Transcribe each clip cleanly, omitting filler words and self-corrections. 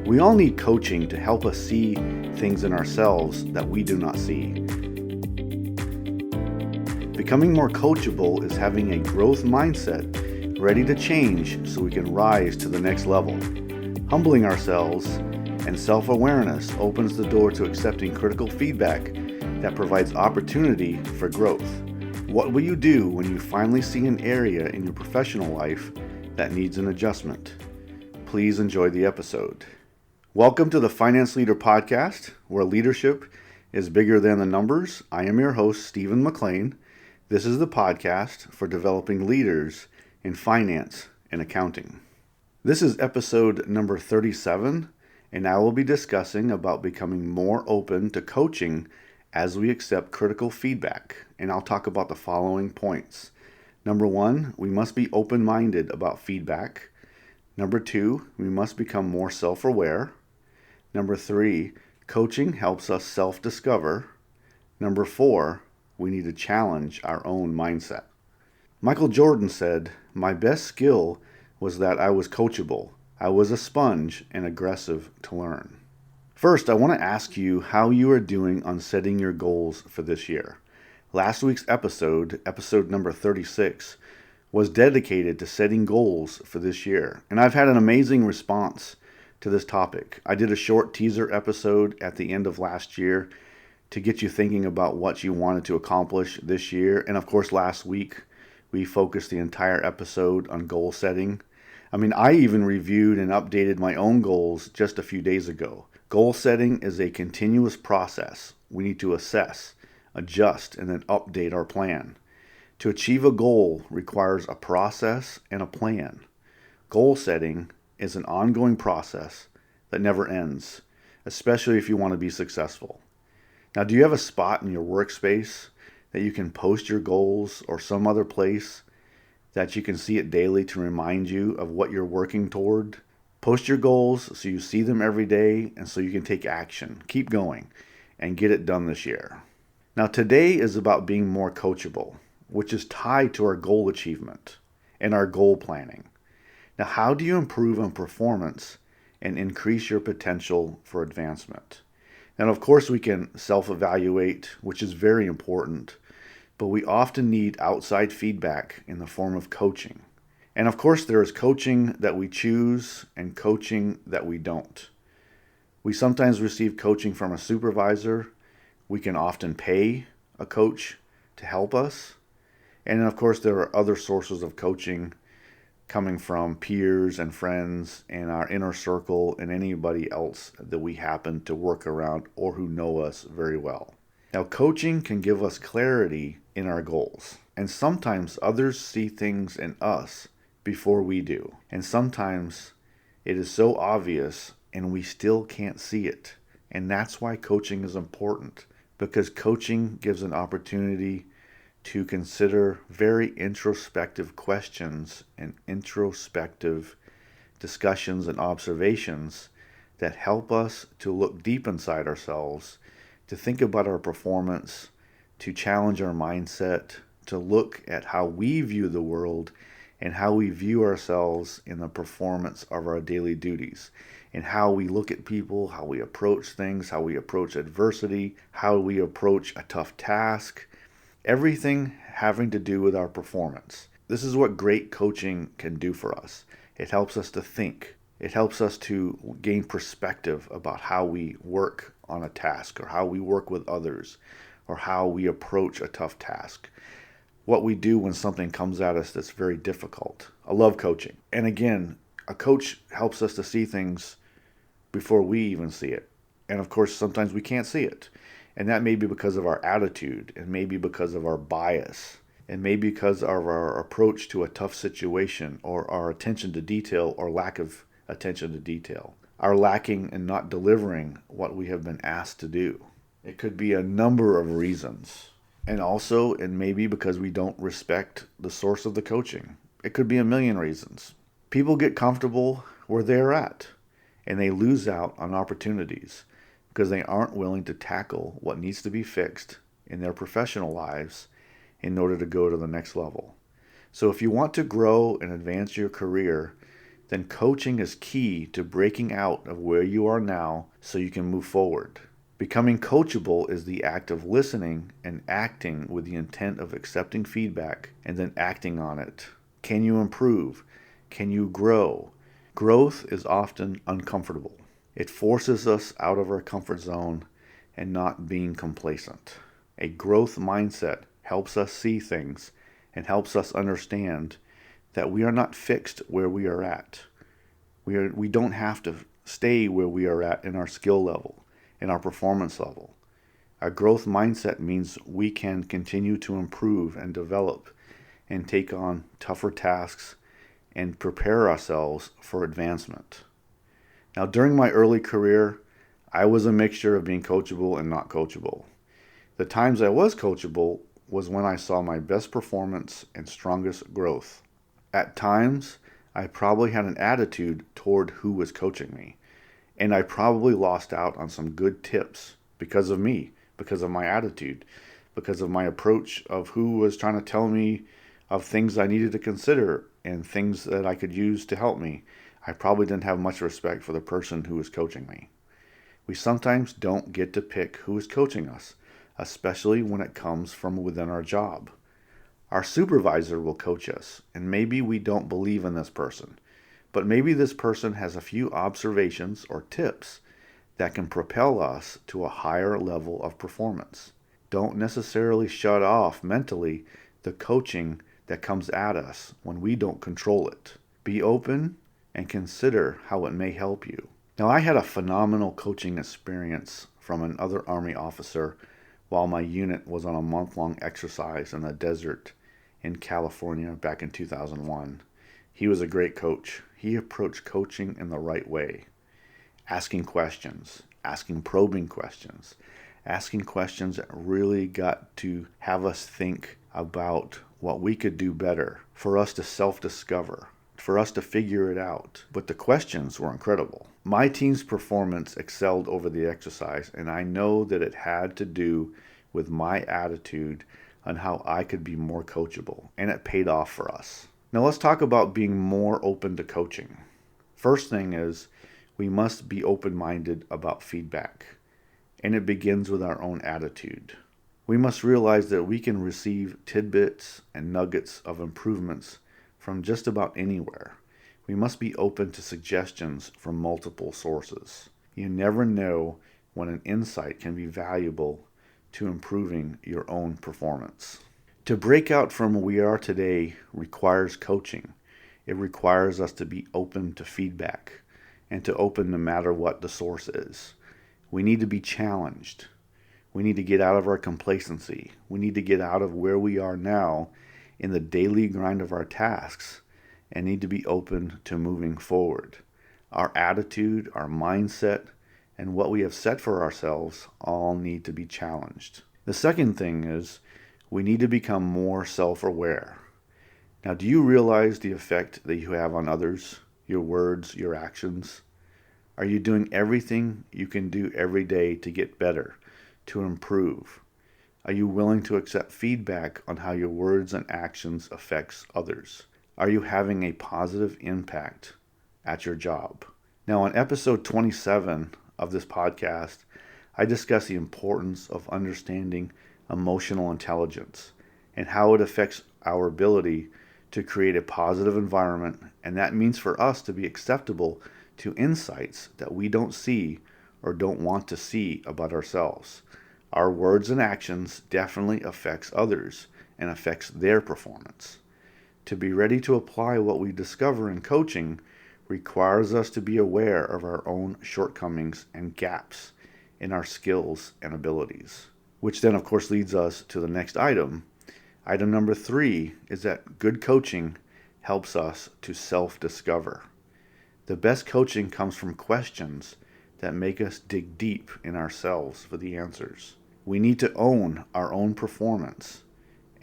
We all need coaching to help us see things in ourselves that we do not see. Becoming more coachable is having a growth mindset, ready to change so we can rise to the next level. Humbling ourselves and self-awareness opens the door to accepting critical feedback that provides opportunity for growth. What will you do when you finally see an area in your professional life that needs an adjustment? Please enjoy the episode. Welcome to the Finance Leader Podcast, where leadership is bigger than the numbers. I am your host, Stephen McLean. This is the podcast for developing leaders in finance and accounting. This is episode number 37, and I will be discussing about becoming more open to coaching as we accept critical feedback. And I'll talk about the following points. Number 1, we must be open-minded about feedback. Number 2, we must become more self-aware. Number 3, coaching helps us self-discover. Number 4, we need to challenge our own mindset. Michael Jordan said, "My best skill was that I was coachable. I was a sponge and aggressive to learn." First, I want to ask you how you are doing on setting your goals for this year. Last week's episode number 36, was dedicated to setting goals for this year. And I've had an amazing response to this topic. I did a short teaser episode at the end of last year to get you thinking about what you wanted to accomplish this year. And of course, last week, we focused the entire episode on goal setting. I even reviewed and updated my own goals just a few days ago. Goal setting is a continuous process. We need to assess, adjust, and then update our plan. To achieve a goal requires a process and a plan. Goal setting is an ongoing process that never ends, especially if you want to be successful. Now, do you have a spot in your workspace that you can post your goals, or some other place that you can see it daily to remind you of what you're working toward? Post your goals so you see them every day and so you can take action. Keep going and get it done this year. Now, today is about being more coachable, which is tied to our goal achievement and our goal planning. Now, how do you improve on performance and increase your potential for advancement? And of course, we can self-evaluate, which is very important, but we often need outside feedback in the form of coaching. And of course, there is coaching that we choose and coaching that we don't. We sometimes receive coaching from a supervisor. We can often pay a coach to help us. And then, of course, there are other sources of coaching coming from peers and friends and our inner circle and anybody else that we happen to work around or who know us very well. Now, coaching can give us clarity in our goals. And sometimes others see things in us before we do. And sometimes it is so obvious and we still can't see it. And that's why coaching is important, because coaching gives an opportunity to consider very introspective questions and introspective discussions and observations that help us to look deep inside ourselves, to think about our performance, to challenge our mindset, to look at how we view the world and how we view ourselves in the performance of our daily duties, and how we look at people, how we approach things, how we approach adversity, how we approach a tough task, everything having to do with our performance. This is what great coaching can do for us. It helps us to think. It helps us to gain perspective about how we work on a task, or how we work with others, or how we approach a tough task. What we do when something comes at us that's very difficult. I love coaching. And again, a coach helps us to see things before we even see it. And of course, sometimes we can't see it. And that may be because of our attitude, and maybe because of our bias, and maybe because of our approach to a tough situation, or our attention to detail or lack of attention to detail, our lacking in not delivering what we have been asked to do. It could be a number of reasons. And also, and maybe because we don't respect the source of the coaching. It could be a million reasons. People get comfortable where they're at, and they lose out on opportunities because they aren't willing to tackle what needs to be fixed in their professional lives in order to go to the next level. So if you want to grow and advance your career, then coaching is key to breaking out of where you are now so you can move forward. Becoming coachable is the act of listening and acting with the intent of accepting feedback and then acting on it. Can you improve? Can you grow? Growth is often uncomfortable. It forces us out of our comfort zone and not being complacent. A growth mindset helps us see things and helps us understand that we are not fixed where we are at. We don't have to stay where we are at in our skill level, in our performance level. A growth mindset means we can continue to improve and develop and take on tougher tasks and prepare ourselves for advancement. Now, during my early career, I was a mixture of being coachable and not coachable. The times I was coachable was when I saw my best performance and strongest growth. At times, I probably had an attitude toward who was coaching me, and I probably lost out on some good tips because of me, because of my attitude, because of my approach of who was trying to tell me of things I needed to consider and things that I could use to help me. I probably didn't have much respect for the person who was coaching me. We sometimes don't get to pick who is coaching us, especially when it comes from within our job. Our supervisor will coach us, and maybe we don't believe in this person, but maybe this person has a few observations or tips that can propel us to a higher level of performance. Don't necessarily shut off mentally the coaching that comes at us when we don't control it. Be open and consider how it may help you. Now, I had a phenomenal coaching experience from another Army officer while my unit was on a month-long exercise in the desert in California back in 2001. He was a great coach. He approached coaching in the right way. Asking questions, asking probing questions, asking questions that really got to have us think about what we could do better, for us to self-discover, for us to figure it out. But the questions were incredible. My team's performance excelled over the exercise, and I know that it had to do with my attitude on how I could be more coachable, and it paid off for us. Now let's talk about being more open to coaching. First thing is, we must be open-minded about feedback, and it begins with our own attitude. We must realize that we can receive tidbits and nuggets of improvements from just about anywhere. We must be open to suggestions from multiple sources. You never know when an insight can be valuable to improving your own performance. To break out from where we are today requires coaching. It requires us to be open to feedback and to open no matter what the source is. We need to be challenged. We need to get out of our complacency. We need to get out of where we are now in the daily grind of our tasks and need to be open to moving forward. Our attitude, our mindset, and what we have set for ourselves all need to be challenged. The second thing is we need to become more self-aware. Now, do you realize the effect that you have on others, your words, your actions? Are you doing everything you can do every day to get better, to improve? Are you willing to accept feedback on how your words and actions affects others? Are you having a positive impact at your job? Now, on episode 27 of this podcast, I discuss the importance of understanding emotional intelligence and how it affects our ability to create a positive environment, and that means for us to be acceptable to insights that we don't see or don't want to see about ourselves. Our words and actions definitely affects others and affects their performance. To be ready to apply what we discover in coaching requires us to be aware of our own shortcomings and gaps in our skills and abilities. Which then, of course, leads us to the next item. Item number 3 is that good coaching helps us to self-discover. The best coaching comes from questions that make us dig deep in ourselves for the answers. We need to own our own performance,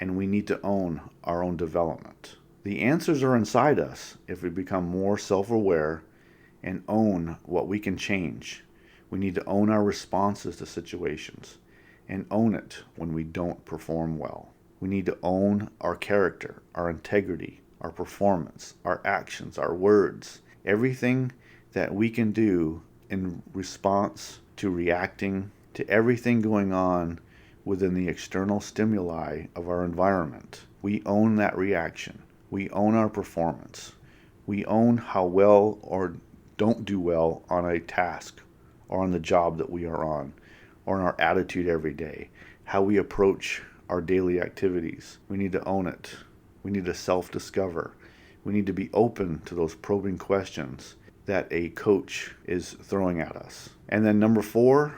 and we need to own our own development. The answers are inside us if we become more self-aware and own what we can change. We need to own our responses to situations and own it when we don't perform well. We need to own our character, our integrity, our performance, our actions, our words, Everything that we can do in response to reacting to everything going on within the external stimuli of our environment. We own that reaction. We own our performance. We own how well or don't do well on a task or on the job that we are on, or in our attitude every day, how we approach our daily activities. We need to own it. We need to self-discover. We need to be open to those probing questions that a coach is throwing at us. And then number 4,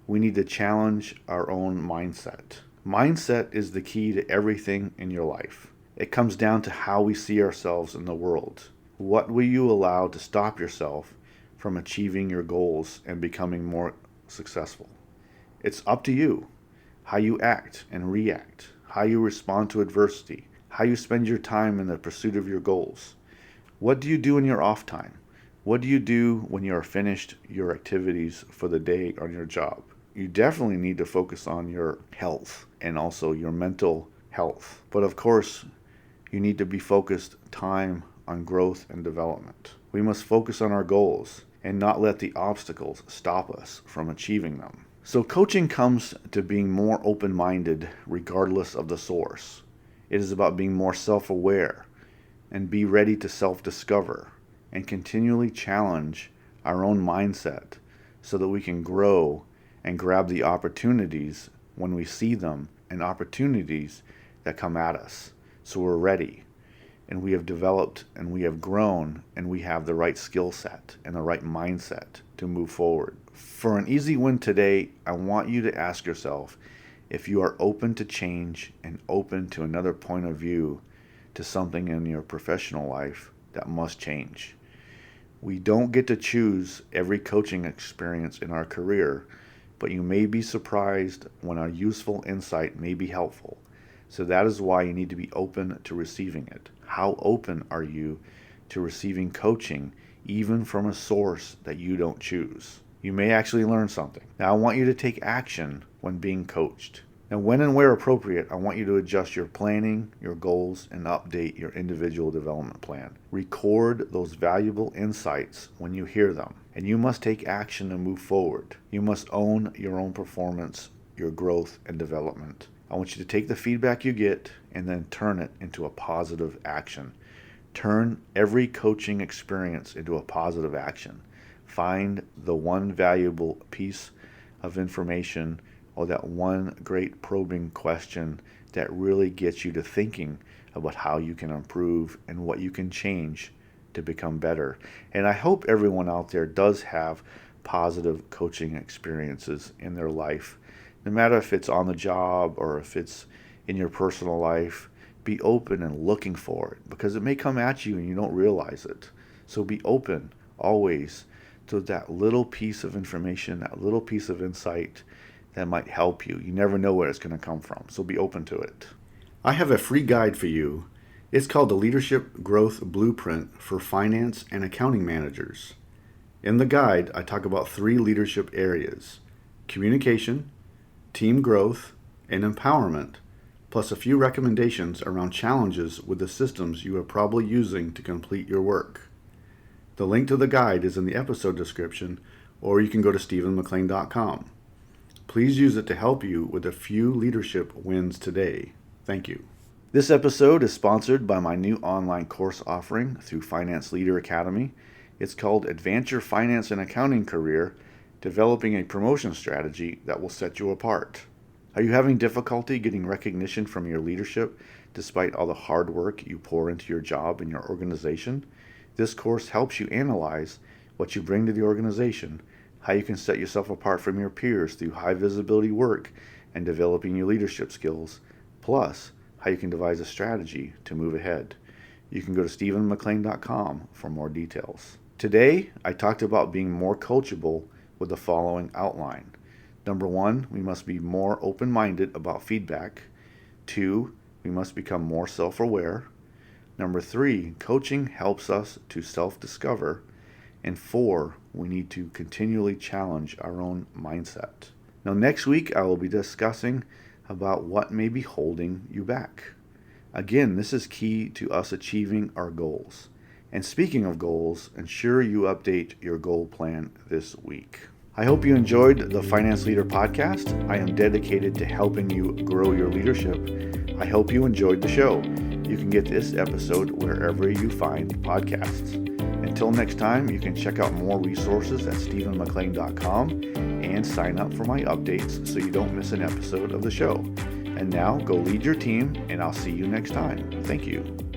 we need to challenge our own mindset. Mindset is the key to everything in your life. It comes down to how we see ourselves in the world. What will you allow to stop yourself from achieving your goals and becoming more successful? It's up to you. How you act and react, how you respond to adversity, how you spend your time in the pursuit of your goals. What do you do in your off time? What do you do when you are finished your activities for the day on your job? You definitely need to focus on your health and also your mental health. But of course, you need to be focused time on growth and development. We must focus on our goals and not let the obstacles stop us from achieving them. So coaching comes to being more open-minded regardless of the source. It is about being more self-aware and be ready to self-discover and continually challenge our own mindset so that we can grow and grab the opportunities when we see them and opportunities that come at us. So we're ready and we have developed and we have grown and we have the right skill set and the right mindset to move forward. For an easy win today, I want you to ask yourself if you are open to change and open to another point of view to something in your professional life that must change. We don't get to choose every coaching experience in our career, but you may be surprised when a useful insight may be helpful. So that is why you need to be open to receiving it. How open are you to receiving coaching, even from a source that you don't choose? You may actually learn something. Now, I want you to take action when being coached. And when and where appropriate, I want you to adjust your planning, your goals, and update your individual development plan. Record those valuable insights when you hear them. And you must take action to move forward. You must own your own performance, your growth, and development. I want you to take the feedback you get and then turn it into a positive action. Turn every coaching experience into a positive action. Find the one valuable piece of information or that one great probing question that really gets you to thinking about how you can improve and what you can change to become better. And I hope everyone out there does have positive coaching experiences in their life. No matter if it's on the job or if it's in your personal life, be open and looking for it because it may come at you and you don't realize it. So be open always to that little piece of information, that little piece of insight that might help you. You never know where it's going to come from, so be open to it. I have a free guide for you. It's called the Leadership Growth Blueprint for Finance and Accounting Managers. In the guide, I talk about 3 leadership areas: communication, team growth, and empowerment, plus a few recommendations around challenges with the systems you are probably using to complete your work. The link to the guide is in the episode description, or you can go to stephenmclean.com. Please use it to help you with a few leadership wins today. Thank you. This episode is sponsored by my new online course offering through Finance Leader Academy. It's called Advance Your Finance and Accounting Career, Developing a Promotion Strategy that will set you apart. Are you having difficulty getting recognition from your leadership despite all the hard work you pour into your job and your organization? This course helps you analyze what you bring to the organization, how you can set yourself apart from your peers through high visibility work and developing your leadership skills, plus how you can devise a strategy to move ahead. You can go to stephenmclean.com for more details. Today, I talked about being more coachable with the following outline. Number 1, we must be more open-minded about feedback. 2, we must become more self-aware. Number 3, coaching helps us to self-discover. And 4, we need to continually challenge our own mindset. Now, next week, I will be discussing about what may be holding you back. Again, this is key to us achieving our goals. And speaking of goals, ensure you update your goal plan this week. I hope you enjoyed the Finance Leader podcast. I am dedicated to helping you grow your leadership. I hope you enjoyed the show. You can get this episode wherever you find podcasts. Until next time, you can check out more resources at stephenmclean.com and sign up for my updates so you don't miss an episode of the show. And now go lead your team, and I'll see you next time. Thank you.